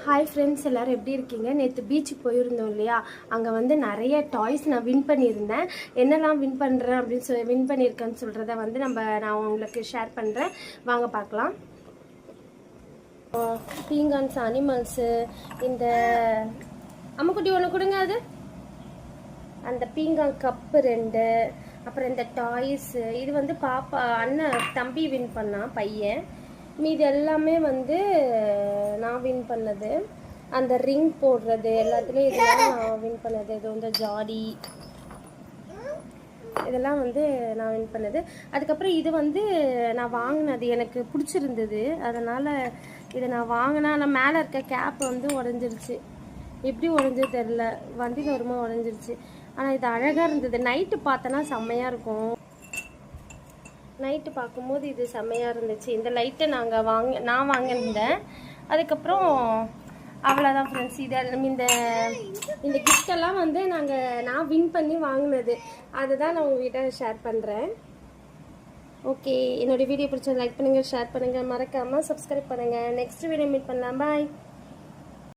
Hi friends, எல்லோரும் எப்படி இருக்கீங்க? நேற்று பீச்சுக்கு போயிருந்தோம் இல்லையா? அங்கே வந்து நிறைய டாய்ஸ் நான் வின் பண்ணியிருந்தேன். என்னெல்லாம் வின் பண்ணுறேன் அப்படின்னு வின் பண்ணியிருக்கேன்னு சொல்கிறத வந்து நான் உங்களுக்கு ஷேர் பண்ணுறேன். வாங்க பார்க்கலாம். பீங்கான்ஸ் அனிமல்ஸு, இந்த அம்முக்குட்டி ஒன்று கொடுங்க, அது அந்த பீங்கான் கப்பு 2, அப்புறம் இந்த டாய்ஸு. இது வந்து பாப்பா அண்ணன் தம்பி வின் பண்ணான், பையன். மீது எல்லாமே வந்து நான் வின் பண்ணது. அந்த ரிங் போடுறது எல்லாத்துலேயும் இதெல்லாம் நான் வின் பண்ணது. இது வந்து ஜாடி, இதெல்லாம் வந்து நான் வின் பண்ணது. அதுக்கப்புறம் இது வந்து நான் வாங்கினது, எனக்கு பிடிச்சிருந்தது, அதனால் இதை நான் வாங்கினா. நான் மேலே இருக்க கேப் வந்து உடஞ்சிருச்சு. எப்படி உடஞ்சது தெரில, வண்டியில் வருமா உடஞ்சிருச்சு. ஆனால் இது அழகாக இருந்தது. நைட்டு பார்த்தோன்னா செம்மையாக இருக்கும். நைட்டு பார்க்கும்போது இது செம்மையாக இருந்துச்சு. இந்த லைட்டை நான் வாங்கியிருந்தேன். அதுக்கப்புறம் அவ்வளோதான் ஃப்ரெண்ட்ஸ். இந்த கிஃப்டெல்லாம் வந்து நான் வின் பண்ணி வாங்கினது. அதுதான் நான் உங்ககிட்ட ஷேர் பண்ணுறேன். ஓகே, என்னோடய வீடியோ பிடிச்சா லைக் பண்ணுங்கள், ஷேர் பண்ணுங்கள், மறக்காமல் சப்ஸ்கிரைப் பண்ணுங்கள். நெக்ஸ்ட் வீடியோ மீட் பண்ணலாம். பாய்.